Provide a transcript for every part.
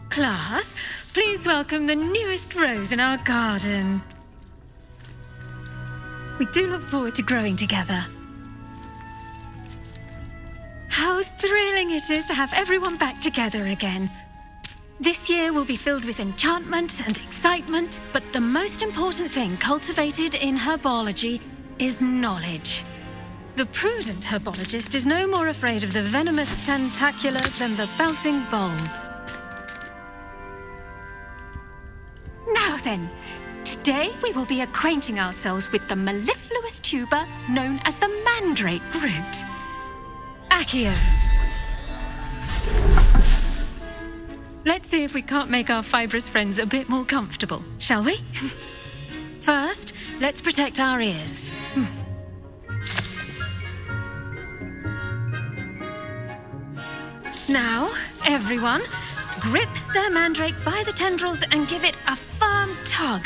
Class, please welcome the newest rose in our garden. We do look forward to growing together. How thrilling it is to have everyone back together again. This year will be filled with enchantment and excitement, but the most important thing cultivated in herbology is knowledge. The prudent herbologist is no more afraid of the venomous tentacula than the bouncing bulb. Now then, today we will be acquainting ourselves with the mellifluous tuber known as the mandrake root. Accio. Let's see if we can't make our fibrous friends a bit more comfortable, shall we? First, let's protect our ears. Now, everyone, grip their mandrake by the tendrils and give it a firm tug.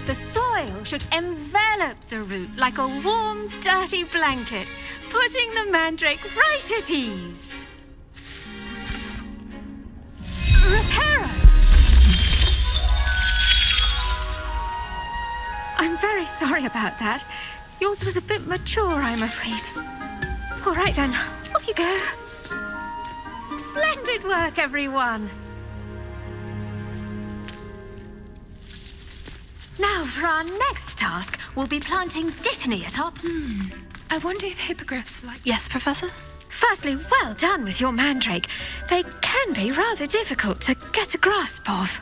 The soil should envelop the root like a warm, dirty blanket, putting the mandrake right at ease. Reparo! I'm very sorry about that. Yours was a bit mature, I'm afraid. All right then, off you go. Splendid work, everyone. Now, for our next task, we'll be planting dittany at our... I wonder if hippogriffs like... Yes, Professor? Firstly, well done with your mandrake. They can be rather difficult to get a grasp of.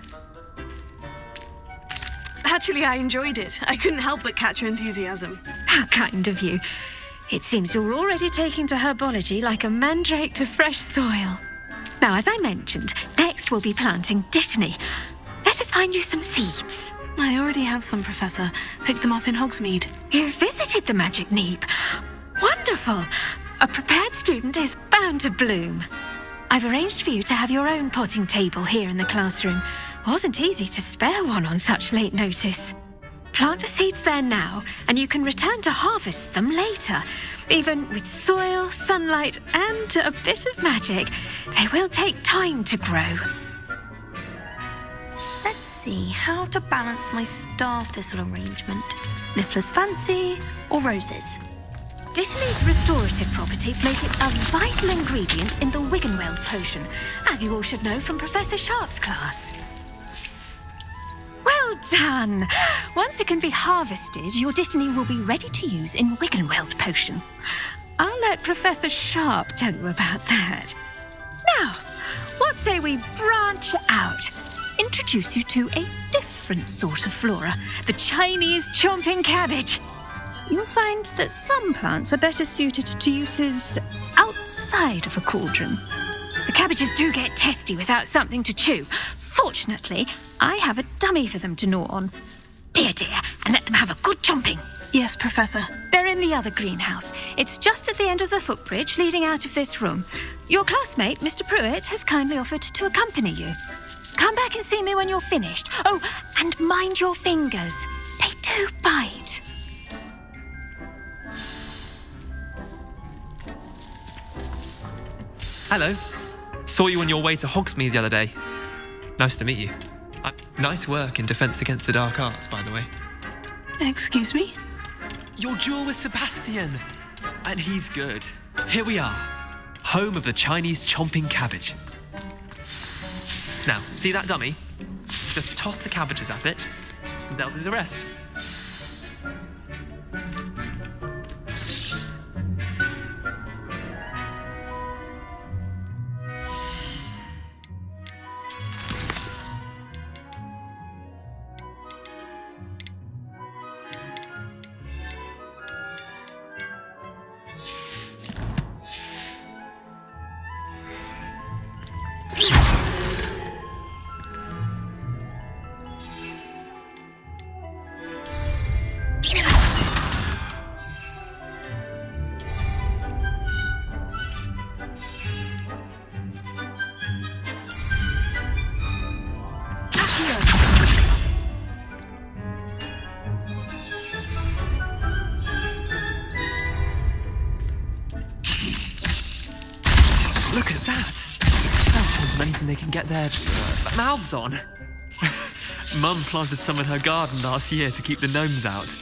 Actually, I enjoyed it. I couldn't help but catch your enthusiasm. How kind of you. It seems you're already taking to herbology like a mandrake to fresh soil. Now, as I mentioned, next we'll be planting dittany. Let us find you some seeds. I already have some, Professor. Picked them up in Hogsmeade. You visited the Magic Neep. Wonderful. A prepared student is bound to bloom. I've arranged for you to have your own potting table here in the classroom. Wasn't easy to spare one on such late notice. Plant the seeds there now, and you can return to harvest them later. Even with soil, sunlight, and a bit of magic, they will take time to grow. Let's see how to balance my star thistle arrangement. Niffler's Fancy or roses? Dittany's restorative properties make it a vital ingredient in the Wiggenweld potion, as you all should know from Professor Sharp's class. Well done! Once it can be harvested, your dittany will be ready to use in Wiggenweld potion. I'll let Professor Sharp tell you about that. Now, what say we branch out? Introduce you to a different sort of flora, the Chinese chomping cabbage. You'll find that some plants are better suited to uses outside of a cauldron. The cabbages do get testy without something to chew. Fortunately, I have a dummy for them to gnaw on. Be a dear and let them have a good chomping. Yes, Professor. They're in the other greenhouse. It's just at the end of the footbridge leading out of this room. Your classmate, Mr. Pruitt, has kindly offered to accompany you. Come back and see me when you're finished. Oh, and mind your fingers. They do bite. Hello. Saw you on your way to Hogsmeade the other day. Nice to meet you. Nice work in Defence Against the Dark Arts, by the way. Excuse me? Your duel with Sebastian. And he's good. Here we are. Home of the Chinese chomping cabbage. Now, see that dummy? Just toss the cabbages at it, and they'll do the rest. at that. Oh, anything they can get their mouths on. Mum planted some in her garden last year to keep the gnomes out.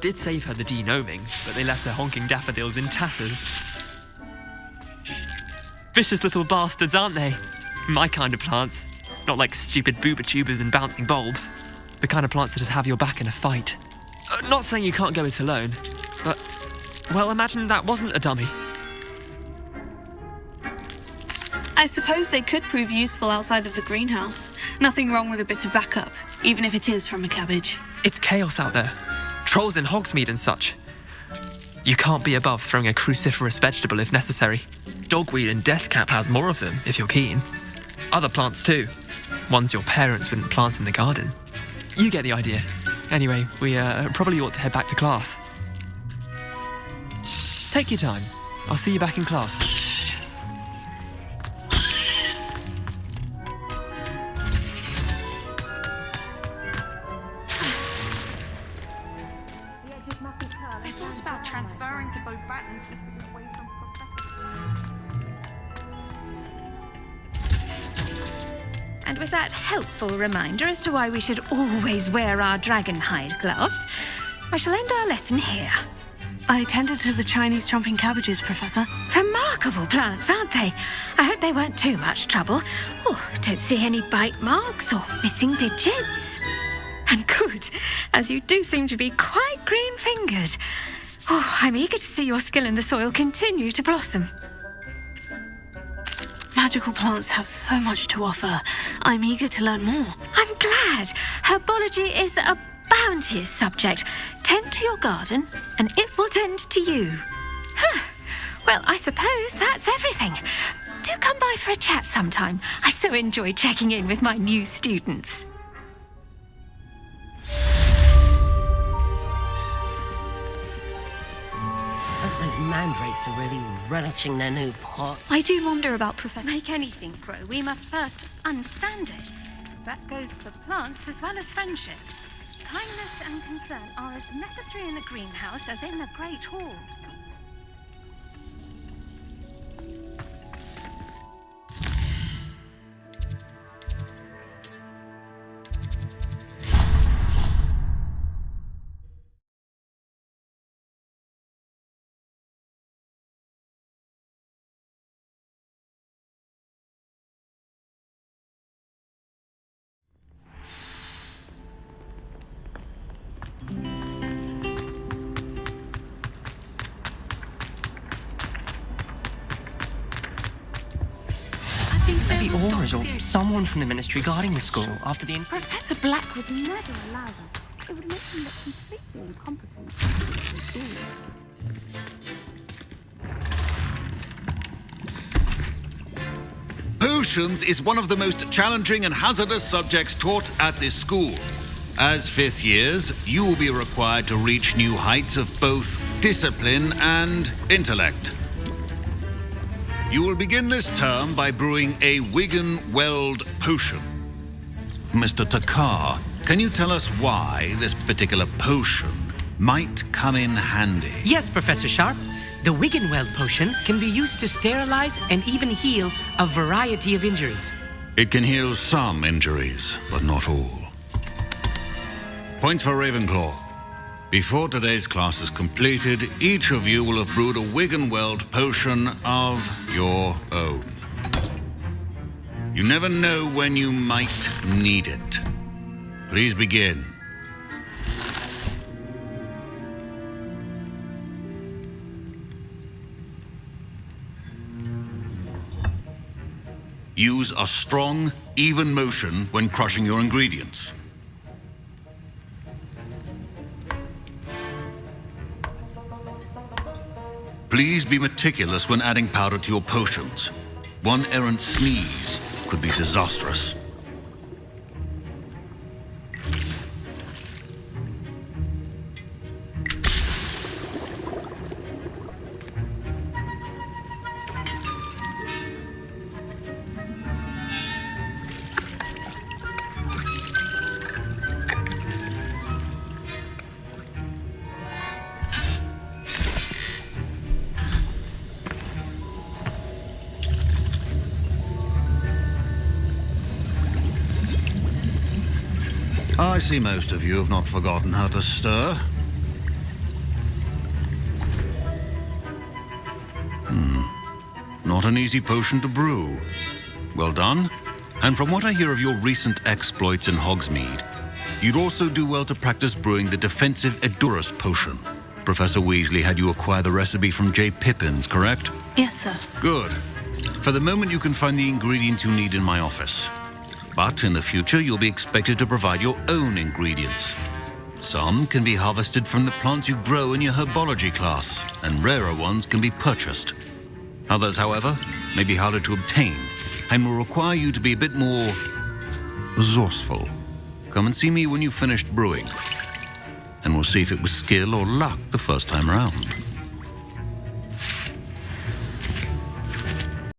Did save her the de-gnoming, but they left her honking daffodils in tatters. Vicious little bastards, aren't they? My kind of plants. Not like stupid booba-tubers and bouncing bulbs. The kind of plants that just have your back in a fight. Not saying you can't go it alone, but, well, imagine that wasn't a dummy. I suppose they could prove useful outside of the greenhouse. Nothing wrong with a bit of backup, even if it is from a cabbage. It's chaos out there. Trolls in Hogsmeade and such. You can't be above throwing a cruciferous vegetable if necessary. Dogweed and deathcap has more of them, if you're keen. Other plants too. Ones your parents wouldn't plant in the garden. You get the idea. Anyway, we probably ought to head back to class. Take your time. I'll see you back in class. I thought about transferring to both battens just to get away from Professor. And with that helpful reminder as to why we should always wear our dragon hide gloves, I shall end our lesson here. I tended to the Chinese chomping cabbages, Professor. Remarkable plants, aren't they? I hope they weren't too much trouble. Oh, don't see any bite marks or missing digits. And good, as you do seem to be quite green-fingered. Oh, I'm eager to see your skill in the soil continue to blossom. Magical plants have so much to offer. I'm eager to learn more. I'm glad. Herbology is a bounteous subject. Tend to your garden, and it will tend to you. Well, I suppose that's everything. Do come by for a chat sometime. I so enjoy checking in with my new students. Those mandrakes are really relishing their new pot. I do wonder about To Professor. make anything grow, we must first understand it. That goes for plants as well as friendships. Kindness and concern are as necessary in the greenhouse as in the Great Hall. Maybe Auras or someone from the ministry guarding the school after the incident. Professor Black would never allow that. It would make him look completely incompetent. Potions is one of the most challenging and hazardous subjects taught at this school. As fifth years, you will be required to reach new heights of both discipline and intellect. You will begin this term by brewing a Wigan-Weld potion. Mr. Takar, can you tell us why this particular potion might come in handy? Yes, Professor Sharp. The Wigan-Weld potion can be used to sterilize and even heal a variety of injuries. It can heal some injuries, but not all. Points for Ravenclaw. Before today's class is completed, each of you will have brewed a Wigan-Weld potion of your own. You never know when you might need it. Please begin. Use a strong, even motion when crushing your ingredients. Please be meticulous when adding powder to your potions. One errant sneeze could be disastrous. I see most of you have not forgotten how to stir. Not an easy potion to brew. Well done. And from what I hear of your recent exploits in Hogsmeade, you'd also do well to practice brewing the defensive Edurus potion. Professor Weasley had you acquire the recipe from J. Pippins, correct? Yes, sir. Good. For the moment, you can find the ingredients you need in my office. But in the future, you'll be expected to provide your own ingredients. Some can be harvested from the plants you grow in your herbology class, and rarer ones can be purchased. Others, however, may be harder to obtain, and will require you to be a bit more resourceful. Come and see me when you've finished brewing, and we'll see if it was skill or luck the first time around.